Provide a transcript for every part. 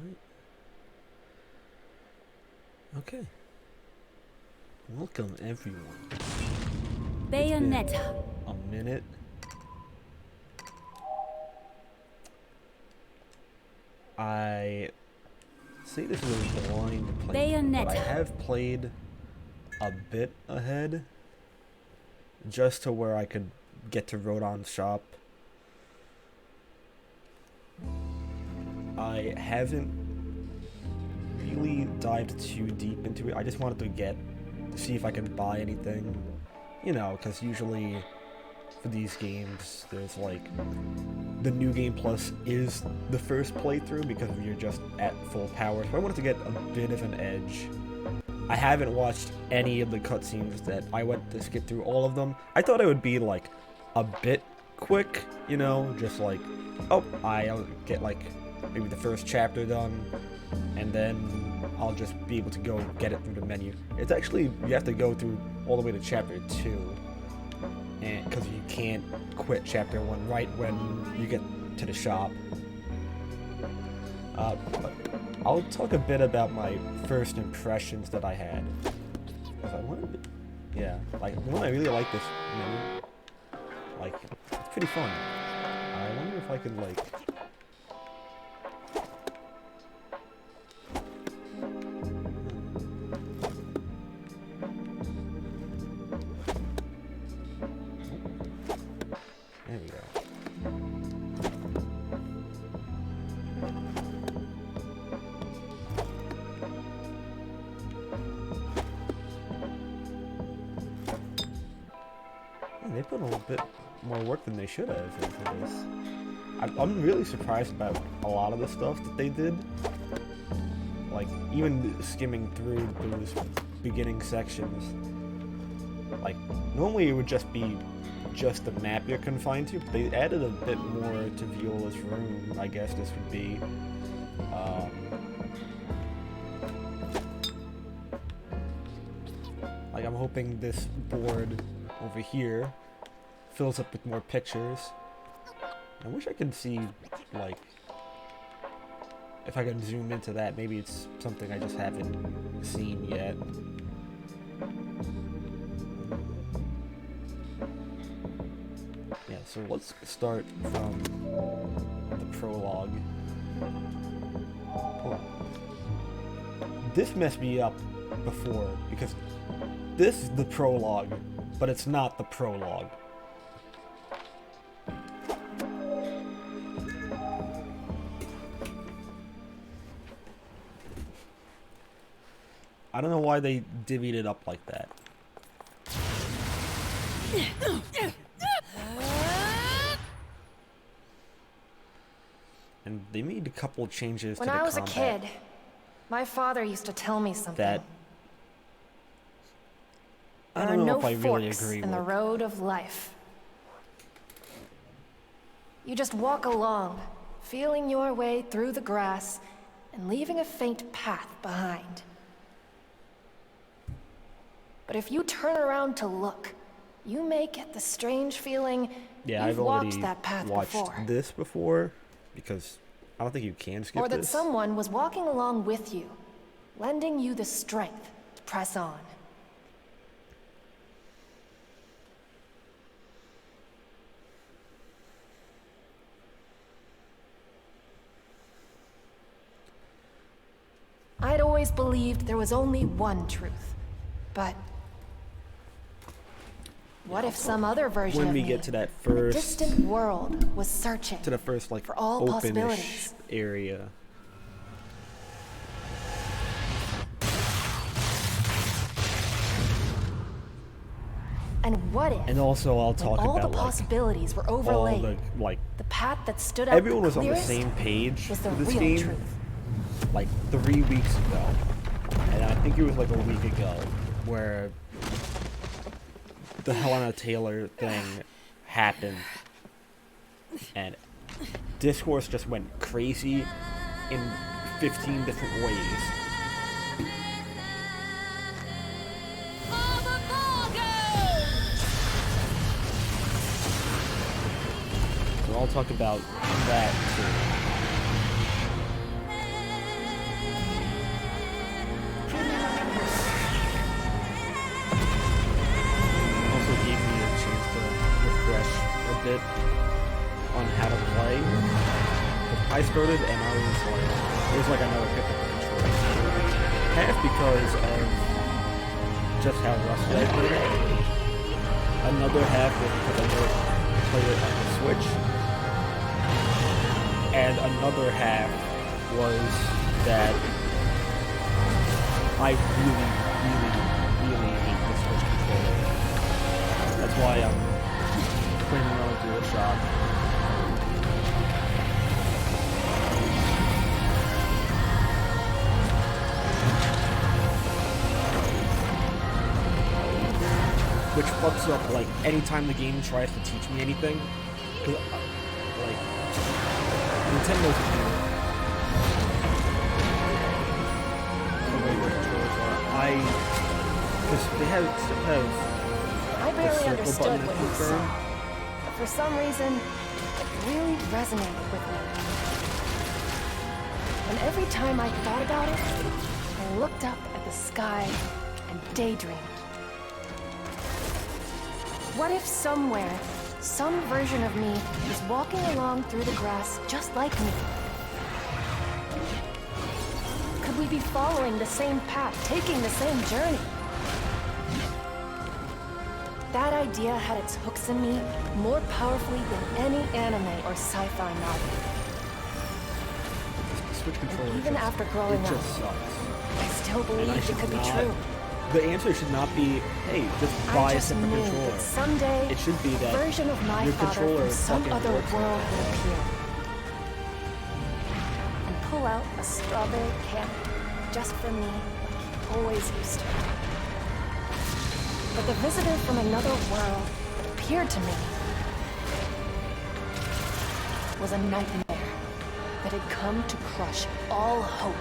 Alright. Okay. Welcome, everyone. Bayonetta. A minute. I say this is a blind playthrough, but I Bayonetta. have played a bit ahead, just to where I could get to Rodon's shop. I haven't really dived too deep into it. I just wanted to see if I could buy anything, you know, because usually for these games, there's like the New Game Plus is the first playthrough because you're just at full power. So I wanted to get a bit of an edge. I haven't watched any of the cutscenes that I went to skip through all of them. I thought it would be like a bit quick, you know, just like, oh, I'll get like maybe the first chapter done, and then I'll just be able to go get it through the menu. It's actually, you have to go through all the way to chapter 2, and because you can't quit chapter 1 right when you get to the shop. But I'll talk a bit about my first impressions that I had. Because I wanted to, yeah, like, one, I really like this menu. Like, it's pretty fun. I wonder if I could, like... There we go. They put a little bit more work than they should have into this. I'm really surprised about a lot of the stuff that they did. Like, even skimming through those beginning sections. Like, normally it would just be just the map you're confined to, but they added a bit more to Viola's room, I guess this would be. Like, I'm hoping this board over here fills up with more pictures. I wish I could see, like, if I can zoom into that. Maybe it's something I just haven't seen yet. Yeah, so let's start from the prologue. Oh. This messed me up before, because this is the prologue, but it's not the prologue. I don't know why they divvied it up like that. And they made a couple changes to the combat. When I was a kid, my father used to tell me something. That I there don't are know no if I really forks agree in the with. road of life. You just walk along, feeling your way through the grass and leaving a faint path behind. But if you turn around to look, you may get the strange feeling Yeah, you've I've walked already that path watched before. this before, because I don't think you can skip Or that this. someone was walking along with you, lending you the strength to press on. I'd always believed there was only one truth, but what if some other version When of we me, get to that in a first, distant world, was searching to the first like for all openish possibilities? area. And what if, And also I'll when talk all about the like possibilities were all overlaid, the like the path that stood out everyone the was on the clearest same page was the for this real game truth. like 3 weeks ago. And I think it was like a week ago where the Helena Taylor thing happened and discourse just went crazy in 15 different ways. So I'll talk about that too. I started and I was like, it was like I never picked up the controller. Half because of just how rusty I played it. Another half was because I never played it on the Switch. And another half was that I really, really hate the Switch controller. That's why I'm playing around with DualShock. Which fucks up, like, anytime the game tries to teach me anything. Like, Nintendo's weird. The way their controllers are. Because they have I the barely circle understood button what at you the said, turn. but for some reason, it really resonated with me. And every time I thought about it, I looked up at the sky and daydreamed. What if somewhere, some version of me was walking along through the grass just like me? Could we be following the same path, taking the same journey? That idea had its hooks in me more powerfully than any anime or sci-fi novel. The Switch controller And even after growing it up, just sucks. I still believed it should could be not- true. The answer should not be, hey, just I buy a just separate knew controller. that someday, It should be a that version of my your father controller from some fucking other works. world would appear. And pull out a strawberry candy just for me, like he always used to. But the visitor from another world that appeared to me was a nightmare that had come to crush all hope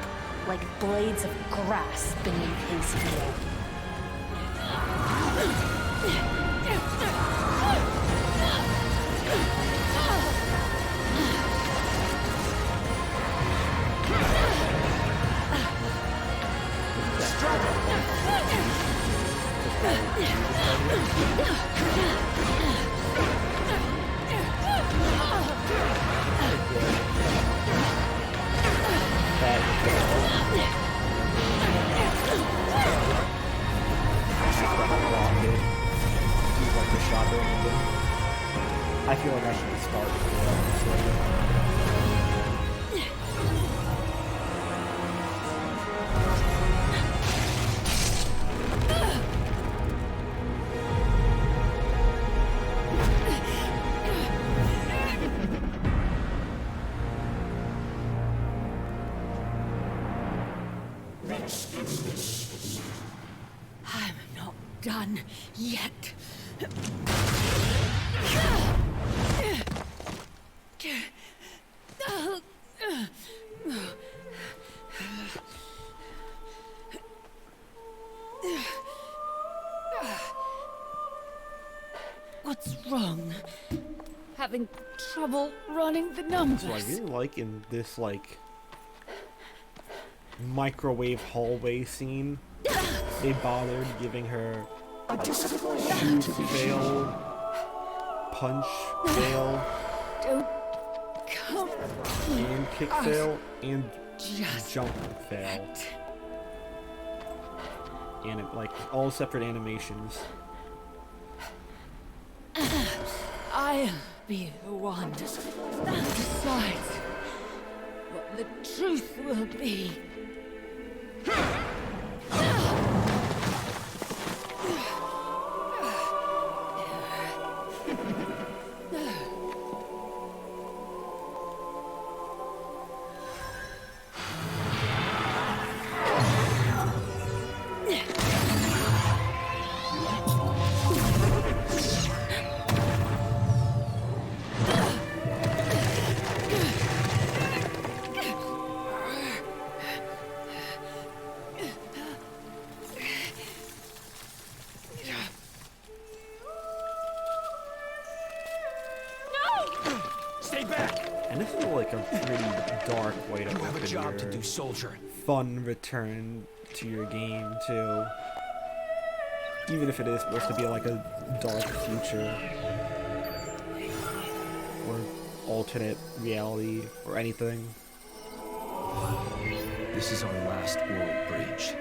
like blades of grass beneath his heel. I feel like I should start with I'm not done yet. What's wrong? Having trouble running the numbers? So I really like in this, like, microwave hallway scene, they bothered giving her shoot fail, punch fail, Don't come and kick fail, and just jump fail. And it, like, all separate animations. I'll be the one that decides what the truth will be. And this is like a pretty dark way to You have a open job your to do, soldier. fun return to your game too. Even if it is supposed to be like a dark future. Or alternate reality or anything. This is our last world bridge.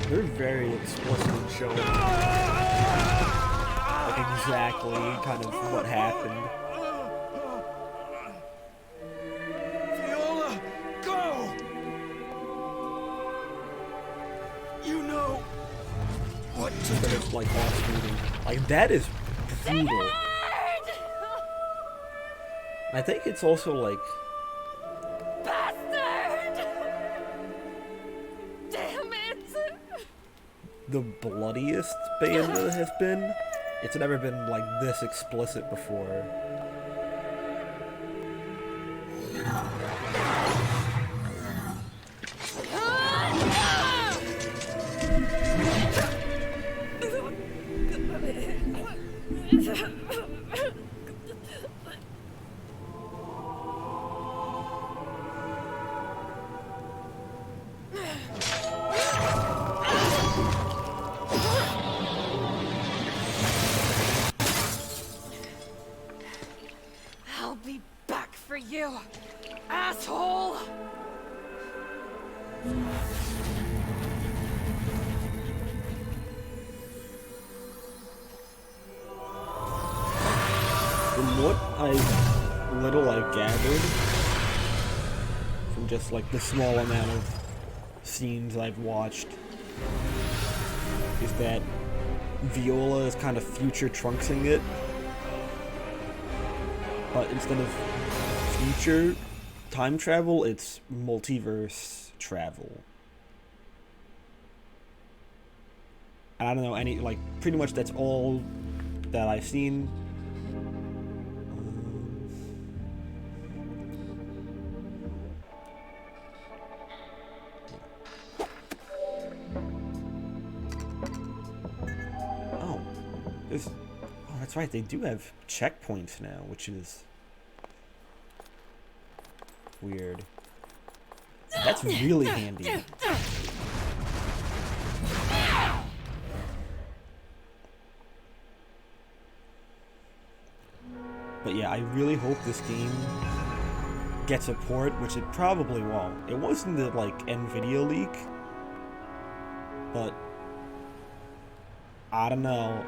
They're very explicit in showing like exactly kind of what happened. Viola, go! You know what to But do. it's like off shooting. Like that is brutal. I think it's also like the bloodiest Bayonetta has been. It's never been like this explicit before. I'll be back for you, asshole! From what I've gathered, from just like the small amount of scenes I've watched, is that Viola is kind of future Trunksing it, but instead of future time travel, it's multiverse travel. And I don't know pretty much that's all that I've seen. Oh, that's right, they do have checkpoints now, which is weird. That's really handy. But yeah, I really hope this game gets a port, which it probably won't. It wasn't the NVIDIA leak, but I don't know,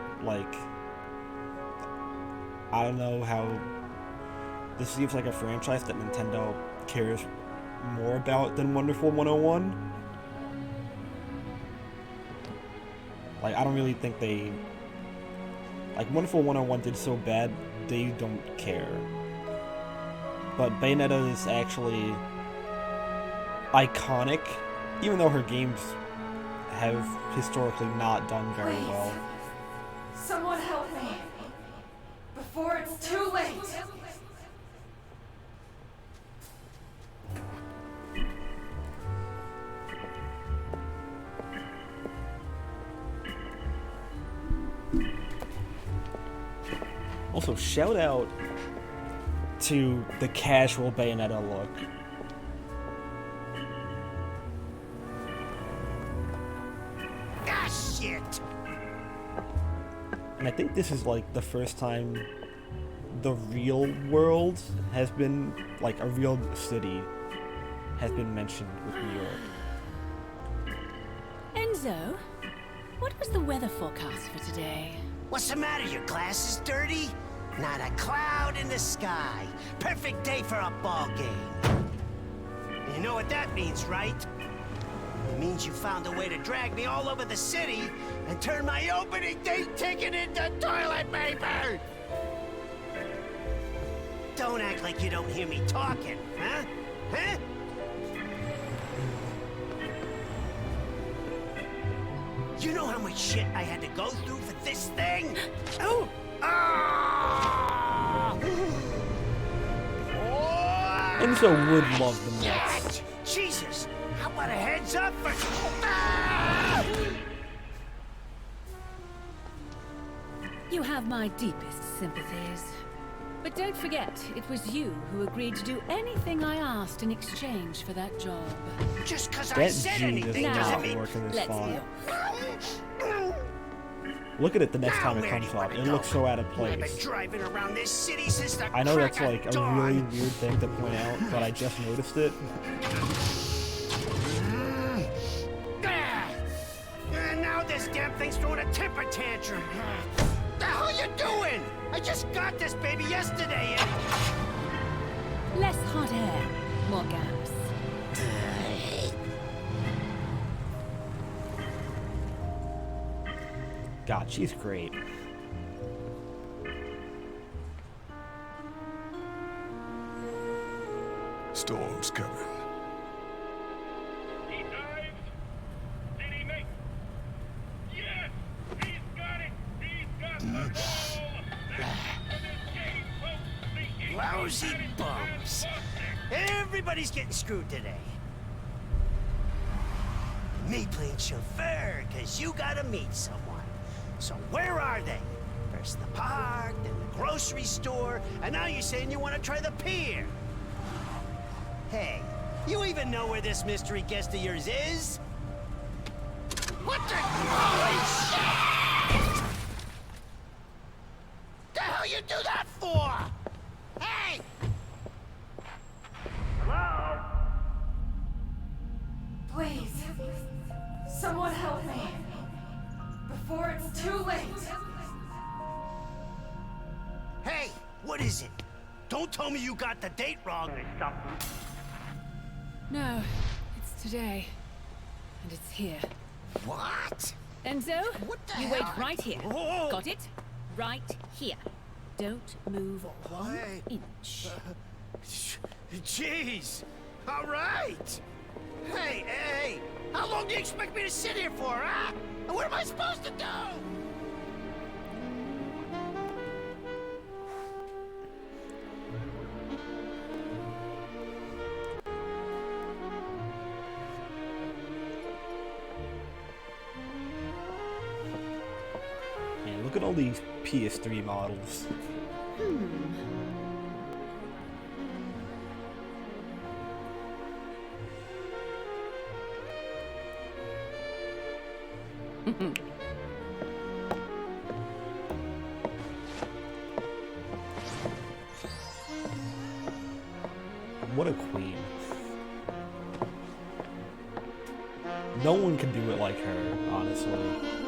I don't know how this seems like a franchise that Nintendo cares more about than Wonderful 101. I don't really think they... Wonderful 101 did so bad, they don't care. But Bayonetta is actually iconic, even though her games have historically not done very well. Someone help me before it's too late. Also, shout out to the casual Bayonetta look. Ah, shit! And I think this is the first time the real world has been, a real city has been mentioned with New York. Enzo, what was the weather forecast for today? What's the matter? Your glasses dirty? Not a cloud in the sky. Perfect day for a ball game. You know what that means, right? It means you found a way to drag me all over the city and turn my opening day ticket into toilet paper! Don't act like you don't hear me talking, huh? Huh? You know how much shit I had to go through for this thing? Oh! Ah! Enzo would love the Mets. Yes! Jesus! How about a heads up for... Ah! You have my deepest sympathies. But don't forget, it was you who agreed to do anything I asked in exchange for that job. Just because I That said G anything does doesn't not mean... work in this Let's font. be off. Look at it the next Now time it where do comes you up. wanna It go? looks so out of I've been place. driving around this city since the I know that's crack like of a dawn. really weird thing to point out, but I just noticed it. And now this damn thing's throwing a temper tantrum. The hell you doing? I just got this baby yesterday and... Less hot air, more gas. God, she's great. Storm's coming. He dives. Did he make? Yes! He's got it! He's got the ball! That's for this game, folks! The Eagles Lousy got it bums. and lost it. Everybody's getting screwed today. Me playing chauffeur, cause you gotta meet someone. So where are they? First the park, then the grocery store, and now you're saying you want to try the pier. Hey, you even know where this mystery guest of yours is? What the... Holy shit! The hell you do that for? Hey! Hello? Please. Someone help me. Before it's too late. Hey, what is it? Don't tell me you got the date wrong. No, it's today. And it's here. What? Enzo, What the you hell? wait right here. Whoa. Got it? Right here. Don't move one Hey. inch. Jeez. All right. Hey, how long do you expect me to sit here for, huh? And what am I supposed to do? Man, look at all these PS3 models. What a queen. No one can do it like her, honestly.